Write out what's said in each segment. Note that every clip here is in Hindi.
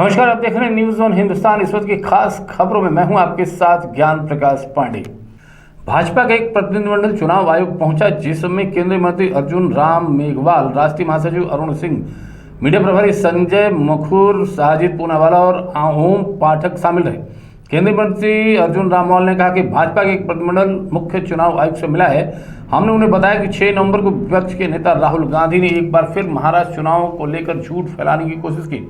नमस्कार, आप देख रहे हैं न्यूज ऑन हिंदुस्तान। इस वक्त की खास खबरों में मैं हूं आपके साथ ज्ञान प्रकाश पांडे। भाजपा का एक प्रतिनिधिमंडल चुनाव आयोग पहुंचा, जिसमें केंद्रीय मंत्री अर्जुन राम मेघवाल, राष्ट्रीय महासचिव अरुण सिंह, मीडिया प्रभारी संजय मखूर, साजिद पूनावाला और ओम पाठक शामिल रहे। केंद्रीय मंत्री अर्जुन रामवाल ने कहा कि भाजपा के एक प्रतिनिधिमंडल मुख्य चुनाव आयुक्त से मिला है। हमने उन्हें बताया कि 6 नवंबर को विपक्ष के नेता राहुल गांधी ने एक बार फिर महाराष्ट्र चुनाव को लेकर झूठ फैलाने की कोशिश की।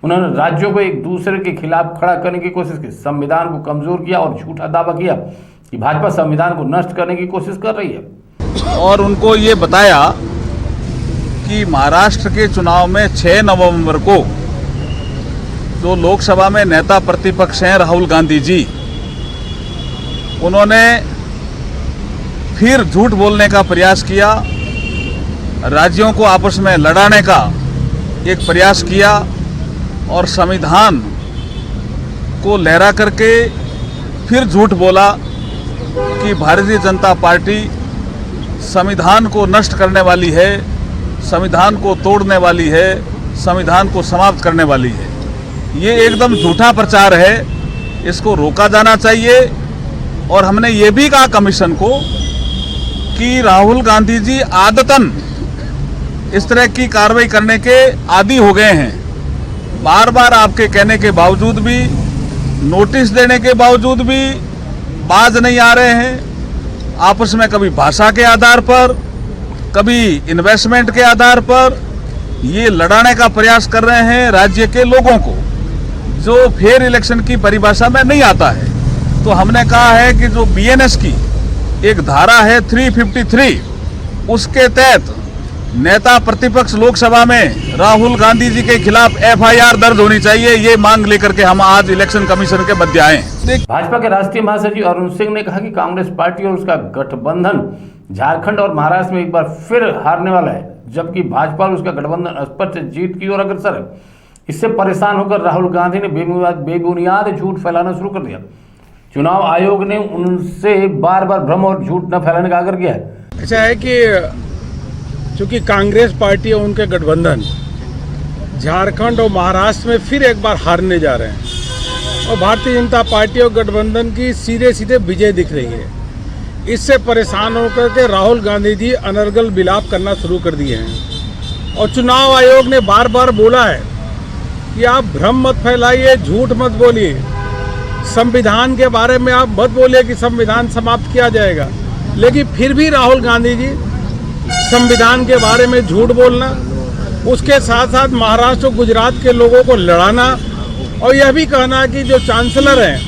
उन्होंने राज्यों को एक दूसरे के खिलाफ खड़ा करने की कोशिश की, संविधान को कमजोर किया और झूठा दावा किया कि भाजपा संविधान को नष्ट करने की कोशिश कर रही है। और उनको ये बताया कि महाराष्ट्र के चुनाव में 6 नवंबर को जो लोकसभा में नेता प्रतिपक्ष हैं राहुल गांधी जी, उन्होंने फिर झूठ बोलने का प्रयास किया, राज्यों को आपस में लड़ाने का एक प्रयास किया और संविधान को लहरा करके फिर झूठ बोला कि भारतीय जनता पार्टी संविधान को नष्ट करने वाली है, संविधान को तोड़ने वाली है, संविधान को समाप्त करने वाली है। ये एकदम झूठा प्रचार है, इसको रोका जाना चाहिए। और हमने ये भी कहा कमीशन को कि राहुल गांधी जी आदतन इस तरह की कार्रवाई करने के आदी हो गए हैं। बार बार आपके कहने के बावजूद भी, नोटिस देने के बावजूद भी बाज नहीं आ रहे हैं। आपस में कभी भाषा के आधार पर, कभी इन्वेस्टमेंट के आधार पर ये लड़ाने का प्रयास कर रहे हैं राज्य के लोगों को, जो फेयर इलेक्शन की परिभाषा में नहीं आता है। तो हमने कहा है कि जो बीएनएस की एक धारा है 353, उसके तहत नेता प्रतिपक्ष लोकसभा में राहुल गांधी जी के खिलाफ एफआईआर दर्ज होनी चाहिए। ये मांग लेकर के हम आज इलेक्शन कमीशन के मध्य आए। भाजपा के राष्ट्रीय महासचिव अरुण सिंह ने कहा कि कांग्रेस पार्टी और उसका गठबंधन झारखंड और महाराष्ट्र में एक बार फिर हारने वाला है, जबकि भाजपा और उसका गठबंधन स्पष्ट जीत की ओर अग्रसर है। इससे परेशान होकर राहुल गांधी ने बेबुनियाद झूठ फैलाना शुरू कर दिया। चुनाव आयोग ने उनसे बार बार भ्रम और झूठ न फैलाने का आग्रह किया है। ऐसा है कि चूंकि कांग्रेस पार्टी और उनके गठबंधन झारखंड और महाराष्ट्र में फिर एक बार हारने जा रहे हैं और भारतीय जनता पार्टी और गठबंधन की सीधे सीधे विजय दिख रही है। इससे परेशान होकर के राहुल गांधी जी अनर्गल विलाप करना शुरू कर दिए हैं। और चुनाव आयोग ने बार बार बोला है कि आप भ्रम मत फैलाइए, झूठ मत बोलिए, संविधान के बारे में आप मत बोलिए कि संविधान समाप्त किया जाएगा। लेकिन फिर भी राहुल गांधी जी संविधान के बारे में झूठ बोलना, उसके साथ साथ महाराष्ट्र और गुजरात के लोगों को लड़ाना और यह भी कहना कि जो चांसलर हैं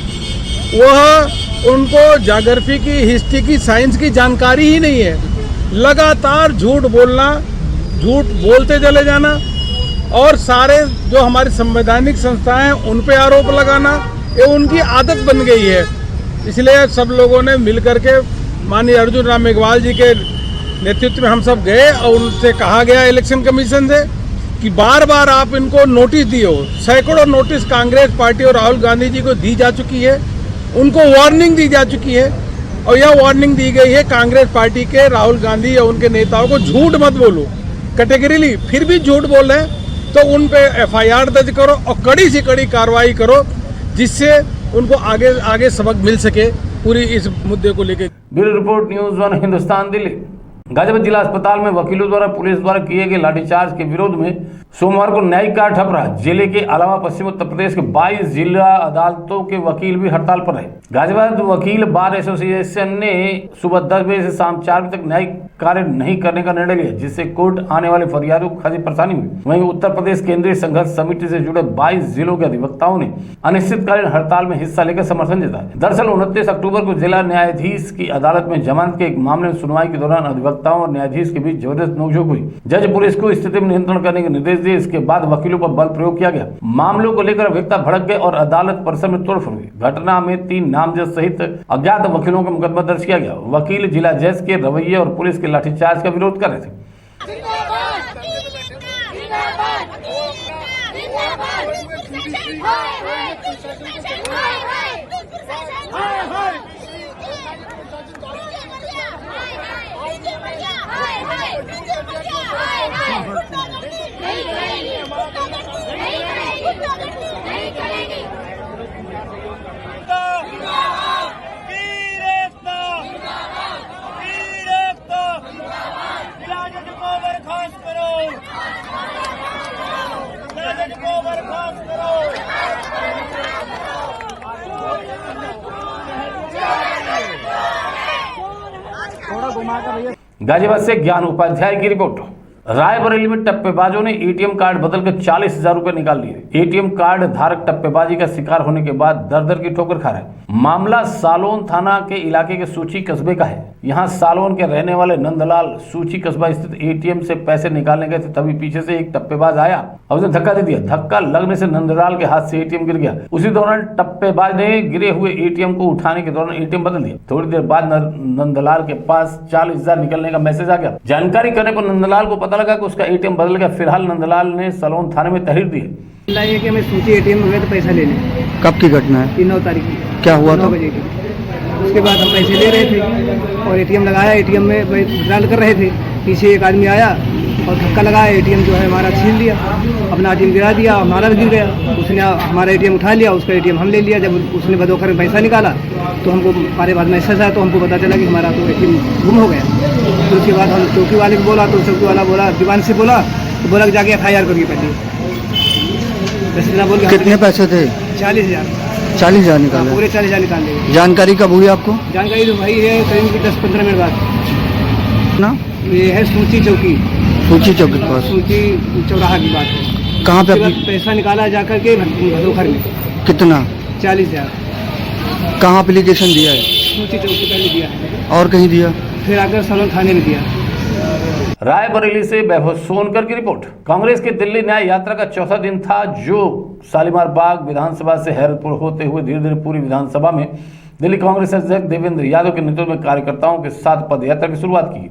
वह उनको ज्योग्राफी की, हिस्ट्री की, साइंस की जानकारी ही नहीं है। लगातार झूठ बोलना, झूठ बोलते चले जाना और सारे जो हमारी संवैधानिक संस्थाएं हैं उन पे आरोप लगाना, ये उनकी आदत बन गई है। इसलिए सब लोगों ने मिलकर के माननीय अर्जुन राम मेघवाल जी के नेतृत्व में हम सब गए और उनसे कहा गया इलेक्शन कमीशन से कि बार बार आप इनको नोटिस दिए हो। सैकड़ों नोटिस कांग्रेस पार्टी और राहुल गांधी जी को दी जा चुकी है, उनको वार्निंग दी जा चुकी है और यह वार्निंग दी गई है कांग्रेस पार्टी के राहुल गांधी या उनके नेताओं को झूठ मत बोलो कैटेगरीली। फिर भी झूठ बोल रहे हैं तो उन पे एफआईआर दर्ज करो और कड़ी से कड़ी कार्रवाई करो, जिससे उनको आगे सबक मिल सके पूरी इस मुद्दे को लेकर। Bureau report, news on Hindustan, Delhi. Ghaziabad जिला अस्पताल में वकीलों द्वारा पुलिस द्वारा किए गए लाठीचार्ज के विरोध में सोमवार को न्यायिक कार्य ठप रहा। जिले के अलावा पश्चिम उत्तर प्रदेश के 22 जिला अदालतों के वकील भी हड़ताल पर रहे। गाजियाबाद वकील बार एसोसिएशन ने सुबह 10 बजे से शाम 4 बजे तक न्यायिक कार्य नहीं करने का निर्णय लिया, जिससे कोर्ट आने वाले फरियादियों को खासी परेशानी हुई। वहीं उत्तर प्रदेश केंद्रीय संघर्ष समिति से जुड़े 22 जिलों के अधिवक्ताओं ने अनिश्चितकालीन हड़ताल में हिस्सा लेकर समर्थन जताया। दरअसल 29 अक्टूबर को जिला न्यायाधीश की अदालत में जमानत के एक मामले में सुनवाई के दौरान अधिवक्ताओं और न्यायाधीश के बीच जबरदस्त नोकझोंक हुई। जज पुलिस को स्थिति में नियंत्रण करने के निर्देश दिए। इसके बाद वकीलों पर बल प्रयोग किया गया। मामलों को लेकर अभिवक्ता भड़क गए और अदालत परिसर में तोड़फोड़ हुई। घटना में 3 नामजद सहित अज्ञात वकीलों का मुकदमा दर्ज किया गया। वकील जिला जज के रवैये और पुलिस के लाठीचार्ज का विरोध कर रहे थे। गाजियाबाद से ज्ञान उपाध्याय की रिपोर्ट। रायबरेली में टप्पेबाजों ने एटीएम कार्ड बदलकर 40,000 रुपए निकाल लिए। एटीएम कार्ड धारक टप्पेबाजी का शिकार होने के बाद दर दर की ठोकर खा रहे। मामला सालोन थाना के इलाके के सूची कस्बे का है। यहाँ सालोन के रहने वाले नंदलाल सूची कस्बा स्थित एटीएम से पैसे निकालने गए थे, तभी पीछे से एक टप्पेबाज आया और उसने धक्का दे दिया। धक्का लगने से नंदलाल के हाथ से एटीएम गिर गया। उसी दौरान टप्पेबाज ने गिरे हुए एटीएम को उठाने के दौरान एटीएम बदल दिया। थोड़ी देर बाद नंदलाल के पास 40,000 निकलने का मैसेज आ गया। जानकारी करने पर नंदलाल को पता लगा कि उसका एटीएम बदल गया। फिलहाल नंदलाल ने सलोन थाने में तहरीर दी है कि हमें सूची एटीएम में गए तो पैसा लेने। कब की घटना है? 9 तारीख की। क्या हुआ था? 9 बजे की। उसके बाद हम पैसे ले रहे थे और एटीएम लगाया। एटीएम में विड्रॉल कर रहे थे, पीछे एक आदमी आया और धक्का लगाया। एटीएम जो है हमारा छीन लिया, अपना एटीएम गिरा दिया, हमारा भी गिर गया। उसने हमारा एटीएम उठा लिया, उसका एटीएम हम ले लिया। जब उसने बदोखर में पैसा निकाला तो हमको हमारे बाद मैसेज आया, तो हमको पता चला कि हमारा तो एटीएम गुम हो गया। तो उसके बाद हम चौकी वाले को बोला, तो चौकी वाला बोला, दीवान से बोला, तो बोला कि जाके FIR करिए पहले। बोल के कितने पैसे थे? 40,000। 40,000 निकाले? पूरे 40,000 निकाल लिए। जानकारी कब हुई आपको? जानकारी तो भाई है करीब 10-15 मिनट बाद ना। ये है सूची चौकी, सूची चौकी के पास, सूची चौराहा की बात है। कहाँ पे? पैसा निकाला जाकर के भदोखर में। कितना? 40,000। कहाँ एप्लीकेशन दिया है? सूची चौकी पहले दिया है, और कहीं दिया? फिर आकर सलोन थाने में दिया। रायबरेली से वैभव सोनकर की रिपोर्ट। कांग्रेस की दिल्ली न्याय यात्रा का चौथा दिन था, जो शालीमार बाग विधानसभा से हैरतपुर होते हुए धीरे धीरे पूरी विधानसभा में दिल्ली कांग्रेस अध्यक्ष देवेंद्र यादव के नेतृत्व में कार्यकर्ताओं के साथ पदयात्रा की शुरुआत की।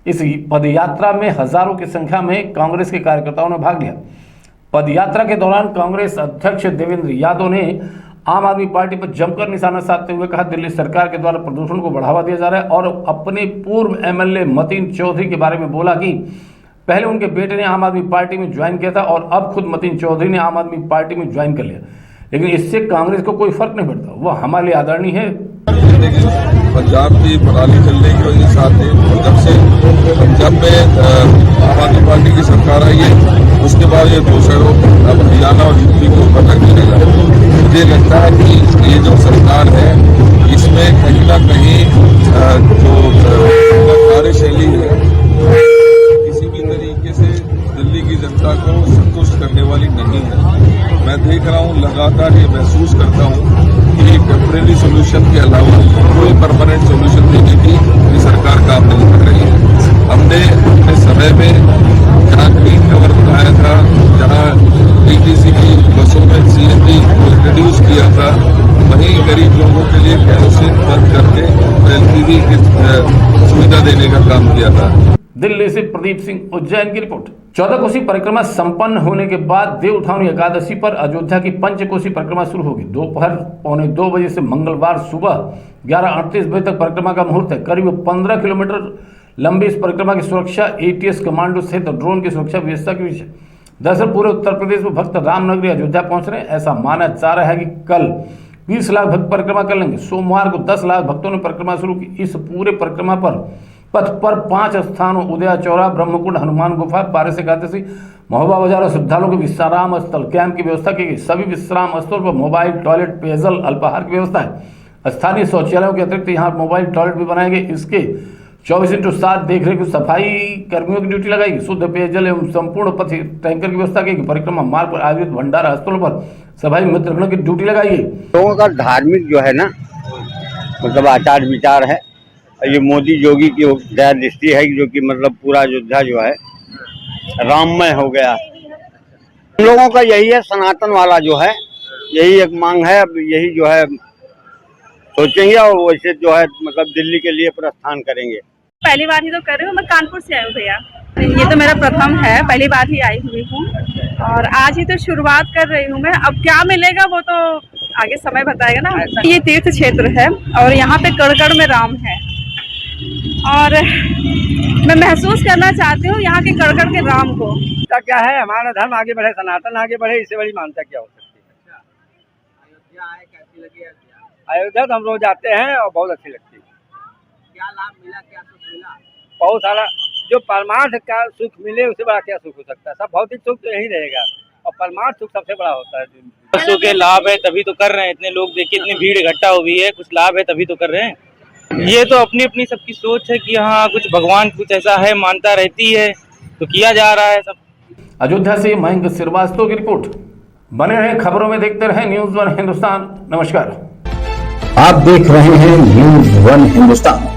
इस पदयात्रा में हजारों की संख्या में कांग्रेस के कार्यकर्ताओं ने भाग लिया। पदयात्रा के दौरान कांग्रेस अध्यक्ष देवेंद्र यादव ने आम आदमी पार्टी पर जमकर निशाना साधते हुए कहा, दिल्ली सरकार के द्वारा प्रदूषण को बढ़ावा दिया जा रहा है, और अपने पूर्व MLA मतीन चौधरी के बारे में बोला कि पहले उनके बेटे ने आम आदमी पार्टी में ज्वाइन किया था और अब खुद मतीन चौधरी ने आम आदमी पार्टी में ज्वाइन कर लिया, लेकिन इससे कांग्रेस को कोई फर्क नहीं पड़ता। वह हमारे लिए आदरणीय है। पंजाब की पराली चलने की वजह से आते हैं। जब से पंजाब में आम आदमी पार्टी की सरकार आई है, उसके बाद ये दूसरों अब हरियाणा और यूपी को भटक मिलेगा। मुझे लगता है कि ये जो सरकार है, इसमें कहीं ना कहीं जो कार्यशैली है किसी भी तरीके से दिल्ली की जनता को संतुष्ट करने वाली नहीं है। मैं देख रहा हूँ, लगातार ये महसूस करता हूँ कि टेम्परेरी सोल्यूशन के अलावा कोई परमानेंट सोल्यूशन देने की ये सरकार काम नहीं कर रही है। हमने अपने समय में जहाँ ग्रीन कवर बनाया था, जहाँ DTC की बसों में CNG को इंट्रोड्यूस किया था, वहीं गरीब लोगों के लिए केरोसिन बंद करके LPG की सुविधा देने का काम किया था। दिल्ली से प्रदीप सिंह उज्जैन की रिपोर्ट। 14 कोसी परिक्रमा संपन्न होने के बाद देव उठावनी एकादशी पर अयोध्या की पंचकोसी परिक्रमा शुरू होगी। दोपहर 1:45 बजे से मंगलवार सुबह 11:38 बजे तक परिक्रमा का मुहूर्त है। करीब 15 किलोमीटर लंबी इस परिक्रमा की सुरक्षा ATS कमांडो सहित ड्रोन की सुरक्षा व्यवस्था की विषय। दरअसल पूरे उत्तर प्रदेश में भक्त रामनगरी अयोध्या पहुंच रहे हैं। ऐसा माना जा रहा है कि कल 20 लाख भक्त परिक्रमा कर लेंगे। सोमवार को 10 लाख भक्तों ने परिक्रमा शुरू की। इस पूरे परिक्रमा पर पथ पर 5 स्थानों उदया चौरा, ब्रह्मकुंड, हनुमान गुफा, पारस एकादशी, महोबा बाजार और श्रद्धालुओं के विश्राम स्थल कैंप की व्यवस्था की गई। सभी विश्राम स्थलों पर मोबाइल टॉयलेट, पेयजल, अल्पाहार की व्यवस्था है। स्थानीय शौचालयों के अतिरिक्त यहाँ मोबाइल टॉयलेट भी बनाए गए। इसके 24/7 देखरेख सफाई कर्मियों की ड्यूटी लगाएगी। शुद्ध पेयजल एवं संपूर्ण पथ टैंकर की व्यवस्था की। परिक्रमा मार्ग पर आयोजित भंडारा स्थलों पर सफाई मित्रगणों की ड्यूटी लगाई गई। लोगों का धार्मिक जो है ना, मतलब आचार विचार है, ये मोदी योगी की दया दृष्टि है, जो कि मतलब पूरा अयोध्या जो है राममय हो गया। हम लोगों का यही है, सनातन वाला जो है यही एक मांग है। अब यही जो है सोचेंगे और वैसे जो है मतलब दिल्ली के लिए प्रस्थान करेंगे। पहली बार ही तो कर रही हूँ, मैं कानपुर से आई हूँ भैया। ये तो मेरा प्रथम है, पहली बार ही आई हुई हूँ और आज ही तो शुरुआत कर रही हूँ मैं। अब क्या मिलेगा वो तो आगे समय बताएगा ना। ये तीर्थ क्षेत्र है और यहाँ पे कड़ में राम है और मैं महसूस करना चाहती हूँ यहाँ के कड़ के राम को। क्या है, हमारा धर्म आगे बढ़े, सनातन आगे बढ़े, इससे बड़ी मान्यता क्या हो सकती है। अयोध्या आए, कैसी लगी अयोध्या? तो हम रोज आते हैं और बहुत अच्छी लगती है। क्या लाभ मिला, क्या सुख मिला? बहुत सारा। जो परमार्थ का सुख मिले उससे बड़ा क्या सुख हो सकता है। सब भौतिक सुख तो यही रहेगा और परमार्थ सुख सबसे बड़ा होता है। बसों के लाभ है तभी तो कर रहे हैं। इतने लोग देखिए, इतनी भीड़ इकट्ठा हुई है, कुछ लाभ है तभी तो कर रहे हैं। ये तो अपनी अपनी सबकी सोच है कि हाँ कुछ भगवान कुछ ऐसा है, मानता रहती है तो किया जा रहा है सब। अयोध्या से मयंक श्रीवास्तव की रिपोर्ट। बने रहें खबरों में, देखते रहें न्यूज़ वन हिंदुस्तान। नमस्कार। आप देख रहे हैं न्यूज़ वन हिंदुस्तान।